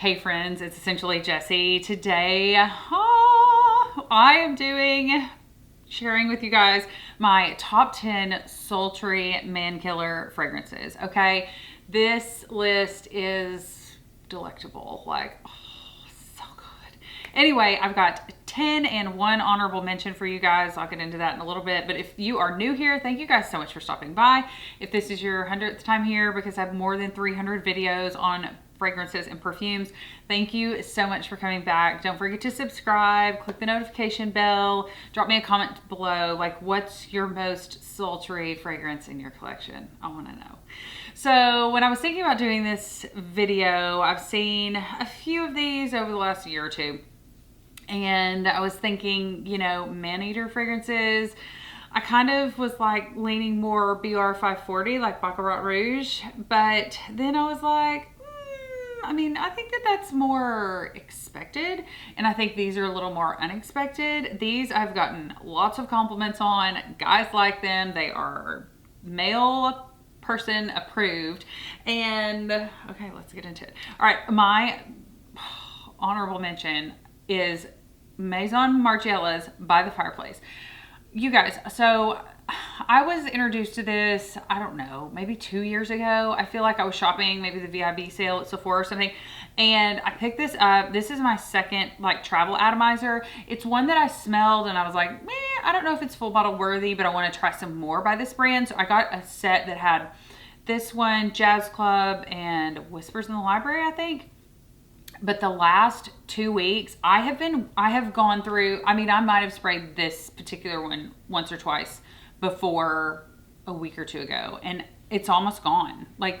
Hey friends, it's essentially Jessi. Today, I am sharing with you guys my top 10 sultry man killer fragrances. Okay, this list is delectable, like, so good. Anyway, I've got 10 and one honorable mention for you guys. I'll get into that in a little bit. But if you are new here, thank you guys so much for stopping by. If this is your 100th time here, because I have more than 300 videos on fragrances and perfumes, thank you so much for coming back. Don't forget to subscribe, click the notification bell, drop me a comment below, like, what's your most sultry fragrance in your collection? I want to know. So when I was thinking about doing this video, I've seen a few of these over the last year or two, and I was thinking, you know, man-eater fragrances. I kind of was like leaning more BR 540, like Baccarat Rouge, but then I was like, I mean, I think that that's more expected, and I think these are a little more unexpected. These I've gotten lots of compliments on. Guys like them. They are male person approved. And okay, let's get into it. All right, my honorable mention is Maison Margiela's By the Fireplace. You guys, so I was introduced to this, I don't know, maybe 2 years ago. I feel like I was shopping, maybe the VIB sale at Sephora or something, and I picked this up. This is my second like travel atomizer. It's one that I smelled and I was like, I don't know if it's full bottle worthy, but I want to try some more by this brand. So I got a set that had this one, Jazz Club, and Whispers in the Library, I think. But the last 2 weeks, I have gone through, I mean, I might have sprayed this particular one once or twice before a week or two ago, and it's almost gone. Like,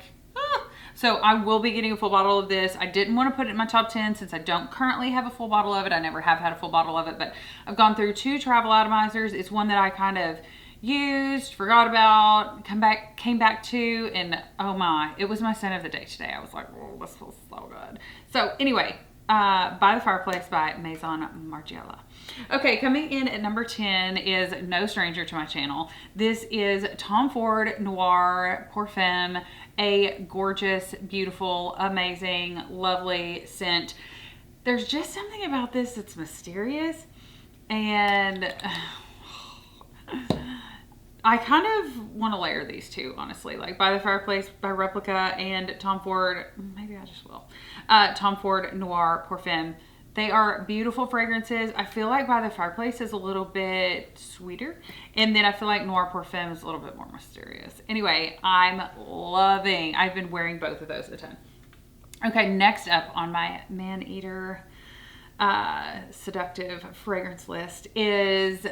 so I will be getting a full bottle of this. I didn't want to put it in my top 10 since I don't currently have a full bottle of it. I never have had a full bottle of it, but I've gone through 2 travel atomizers. It's one that I kind of used, forgot about, came back to, and oh my, it was my scent of the day today. I was like, oh, this feels so good. So anyway, By the Fireplace by Maison Margiela. Okay, coming in at number 10 is no stranger to my channel. This is Tom Ford Noir Parfum, a gorgeous, beautiful, amazing, lovely scent. There's just something about this that's mysterious, and I kind of want to layer these two, honestly, like By the Fireplace by Replica and Tom Ford, maybe I just will, Tom Ford Noir Parfum. They are beautiful fragrances. I feel like By the Fireplace is a little bit sweeter, and then I feel like Noir Parfum is a little bit more mysterious. Anyway, I've been wearing both of those a ton. Okay, next up on my man-eater seductive fragrance list is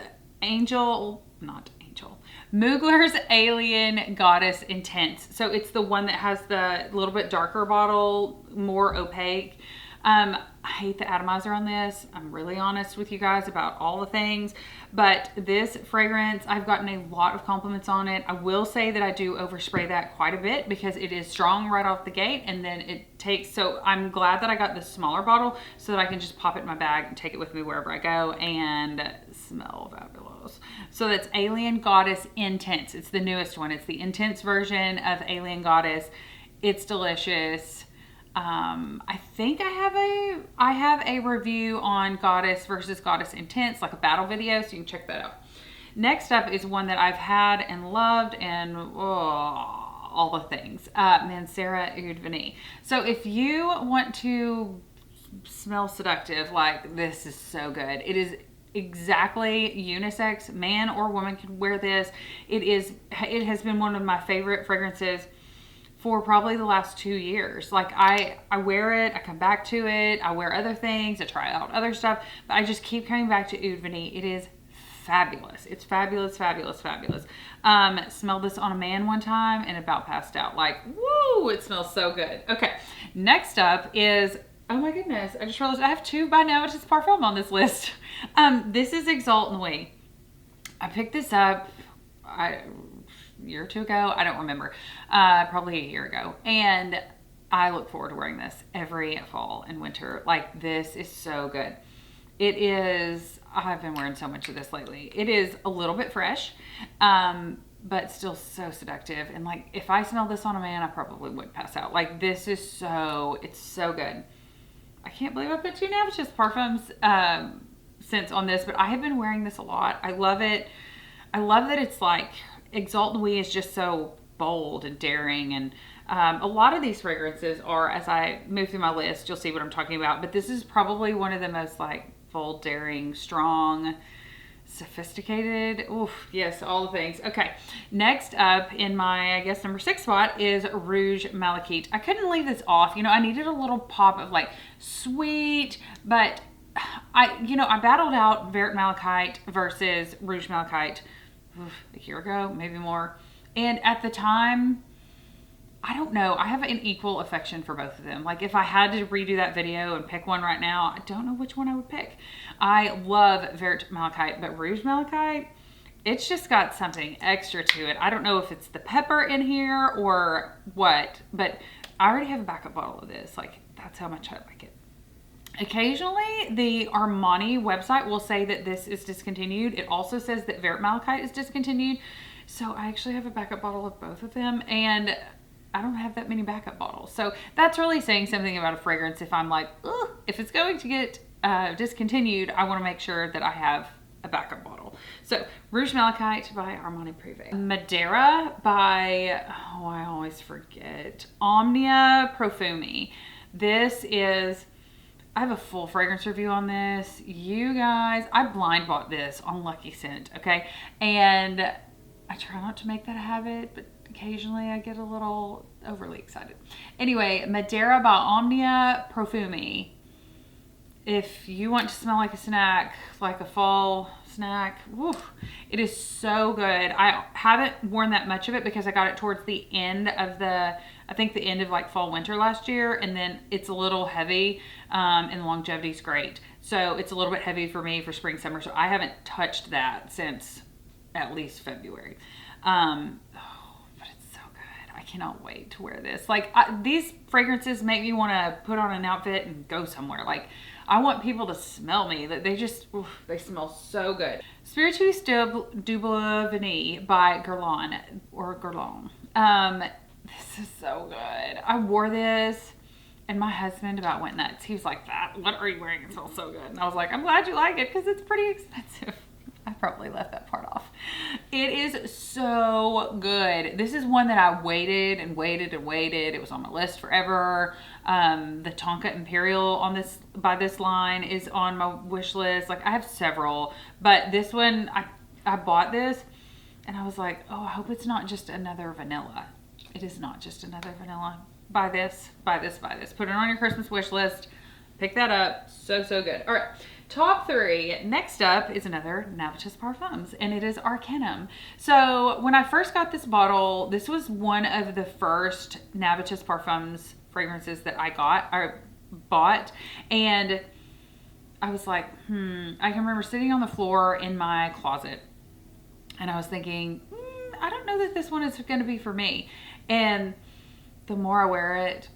Mugler's Alien Goddess Intense. So it's the one that has the little bit darker bottle, more opaque. I hate the atomizer on this. I'm really honest with you guys about all the things, but this fragrance, I've gotten a lot of compliments on it. I will say that I do overspray that quite a bit because it is strong right off the gate, and then it takes, so I'm glad that I got the smaller bottle so that I can just pop it in my bag and take it with me wherever I go and smell fabulous. So that's Alien Goddess Intense. It's the newest one. It's the intense version of Alien Goddess. It's delicious. I think I have a review on Goddess versus Goddess Intense, like a battle video, so you can check that out. Next up is one that I've had and loved, and all the things, Mancera Eau de Vanille. So if you want to smell seductive, like, this is so good. It is exactly unisex, man or woman can wear this. It has been one of my favorite fragrances for probably the last 2 years. Like, I wear it, I come back to it, I wear other things, I try out other stuff, but I just keep coming back to Eau de Vanille. It is fabulous. It's fabulous, fabulous, fabulous. Smelled this on a man one time and about passed out. Like, woo, it smells so good. Okay, next up is, oh my goodness, I just realized I have 2 by now, which is parfum on this list. This is Exalt Nuit. I picked this up a year or 2 ago. I don't remember. Probably a year ago. And I look forward to wearing this every fall and winter. Like, this is so good. It is, I've been wearing so much of this lately. It is a little bit fresh, but still so seductive. And like, if I smelled this on a man, I probably would pass out. Like, this is so, it's so good. I can't believe I put 2 Navitous parfums scents on this, but I have been wearing this a lot. I love it. I love that it's like Exalt Nuit is just so bold and daring, and a lot of these fragrances are, as I move through my list, you'll see what I'm talking about, but this is probably one of the most like bold, daring, strong, sophisticated. Oof, yes, all the things. Okay, next up in my, I guess, number 6 spot is Rouge Malachite. I couldn't leave this off. You know, I needed a little pop of like sweet, but I battled out Vert Malachite versus Rouge Malachite a year ago, maybe more. And at the time, I don't know, I have an equal affection for both of them. Like if I had to redo that video and pick one right now, I don't know which one I would pick. I love Vert Malachite, but Rouge Malachite, it's just got something extra to it. I don't know if it's the pepper in here or what, but I already have a backup bottle of this. Like that's how much I like it. Occasionally, the Armani website will say that this is discontinued. It also says that Vert Malachite is discontinued. So I actually have a backup bottle of both of them, and I don't have that many backup bottles. So that's really saying something about a fragrance. If I'm like, ugh, if it's going to get discontinued, I want to make sure that I have a backup bottle. So Rouge Malachite by Armani Privé. Madeira by, oh, I always forget, Omnia Profumi. This is, I have a full fragrance review on this. You guys, I blind bought this on Lucky Scent, okay? And I try not to make that a habit, but occasionally I get a little overly excited. Anyway, Madeira by Omnia Profumi. If you want to smell like a snack, like a fall snack, woo, it is so good. I haven't worn that much of it because I got it towards the end of I think the end of like fall winter last year, and then it's a little heavy, and the longevity is great. So it's a little bit heavy for me for spring, summer. So I haven't touched that since at least February. But it's so good. I cannot wait to wear this. Like these fragrances make me want to put on an outfit and go somewhere. Like I want people to smell me. That they just, they smell so good. Spirituous Double Vanille by Guerlain or Guerlain. This is so good. I wore this and my husband about went nuts. He was like, what are you wearing? It smells so good. And I was like, I'm glad you like it because it's pretty expensive. I probably left that part off. It is so good. This is one that I waited and waited and waited. It was on my list forever. The Tonka Imperial by this line is on my wish list. Like I have several, but this one, I bought this and I was like, oh, I hope it's not just another vanilla. It is not just another vanilla. Buy this, buy this, buy this. Put it on your Christmas wish list. Pick that up. So, so good. All right. Top 3. Next up is another Navitous Parfums, and it is Arcanum. So when I first got this bottle, this was one of the first Navitous Parfums fragrances that I bought, and I was like, I can remember sitting on the floor in my closet, and I was thinking, I don't know that this one is going to be for me. And the more I wear it,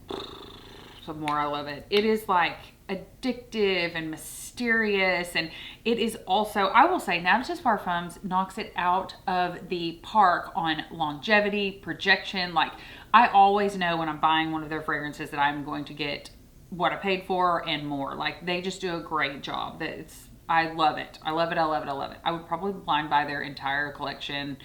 the more I love it. It is like addictive and mysterious, and it is also, I will say, Navitous Parfums knocks it out of the park on longevity, projection. Like I always know when I'm buying one of their fragrances that I'm going to get what I paid for and more. Like they just do a great job. I love it. I love it. I love it. I love it. I would probably blind buy their entire collection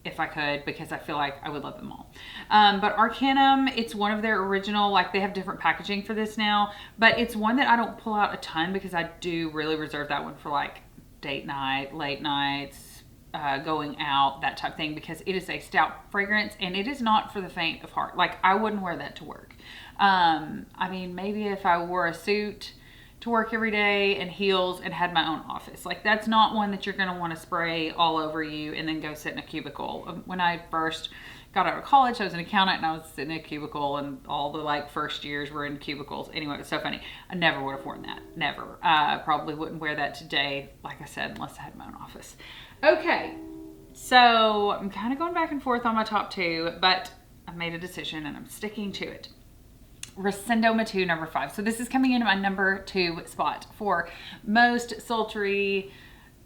if I could, because I feel like I would love them all. But Arcanum, it's one of their original, like they have different packaging for this now, but it's one that I don't pull out a ton because I do really reserve that one for like date night, late nights, going out, that type of thing, because it is a stout fragrance and it is not for the faint of heart. Like I wouldn't wear that to work. I mean, maybe if I wore a suit to work every day and heels and had my own office. Like that's not one that you're going to want to spray all over you and then go sit in a cubicle. When I first got out of college, I was an accountant and I was sitting in a cubicle, and all the like first years were in cubicles. Anyway, it was so funny. I never would have worn that. Never. Probably wouldn't wear that today, like I said, unless I had my own office. Okay. So I'm kind of going back and forth on my top 2, but I made a decision and I'm sticking to it. Rosendo Matu number 5. So this is coming into my number 2 spot for most sultry,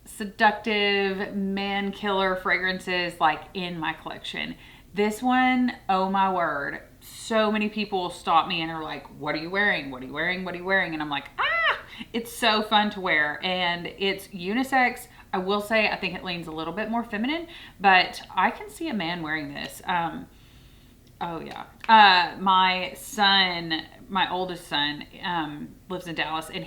seductive, man killer fragrances like in my collection. This one, oh my word, so many people stop me and are like, what are you wearing? What are you wearing? What are you wearing? And I'm like, it's so fun to wear, and it's unisex. I will say I think it leans a little bit more feminine, but I can see a man wearing this. Oh yeah. My son, my oldest son, lives in Dallas, and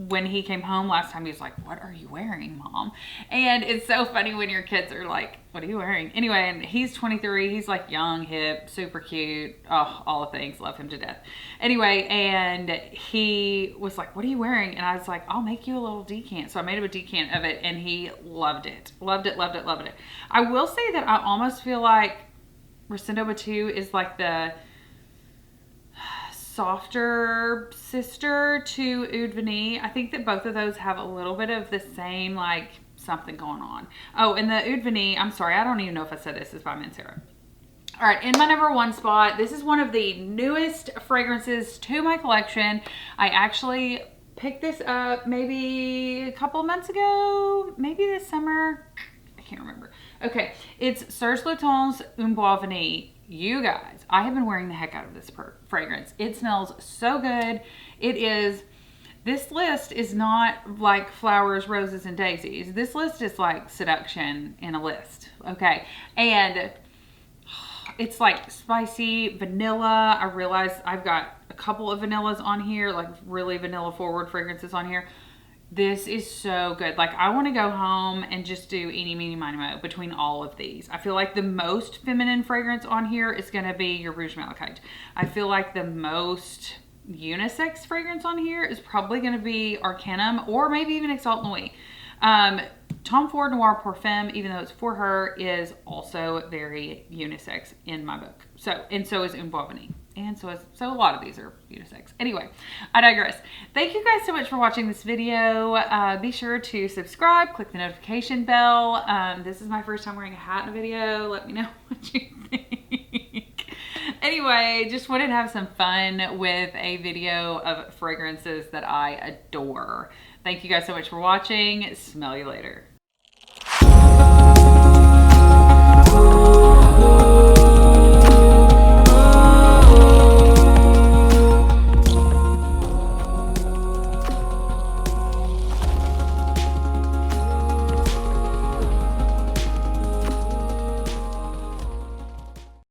when he came home last time, he was like, what are you wearing, Mom? And it's so funny when your kids are like, what are you wearing? Anyway, and he's 23. He's like young, hip, super cute. Oh, all the things. Love him to death. Anyway, and he was like, what are you wearing? And I was like, I'll make you a little decant. So I made him a decant of it, and he loved it. Loved it, loved it, loved it. I will say that I almost feel like Rosendo Batu is like the softer sister to Oud Vanille. I think that both of those have a little bit of the same, like, something going on. Oh, and the Oud Vanille, I'm sorry, I don't even know if I said this, is by Mancera. All right, in my number one spot, this is one of the newest fragrances to my collection. I actually picked this up maybe a couple of months ago, maybe this summer. I can't remember. Okay, it's Serge Lutens Un Bois Vanille. You guys, I have been wearing the heck out of this fragrance. It smells so good. This list is not like flowers, roses, and daisies. This list is like seduction in a list, okay? And it's like spicy vanilla. I realize I've got a couple of vanillas on here, like really vanilla forward fragrances on here. This is so good. Like, I want to go home and just do eeny, meeny, miny, mo between all of these. I feel like the most feminine fragrance on here is going to be your Rouge Malachite. I feel like the most unisex fragrance on here is probably going to be Arcanum, or maybe even Exalt Nuit. Tom Ford Noir Parfum, even though it's for her, is also very unisex in my book. And so is Un Bois Vanille. And so a lot of these are unisex. Anyway, I digress. Thank you guys so much for watching this video. Be sure to subscribe, click the notification bell. This is my first time wearing a hat in a video. Let me know what you think. Anyway, just wanted to have some fun with a video of fragrances that I adore. Thank you guys so much for watching. Smell you later.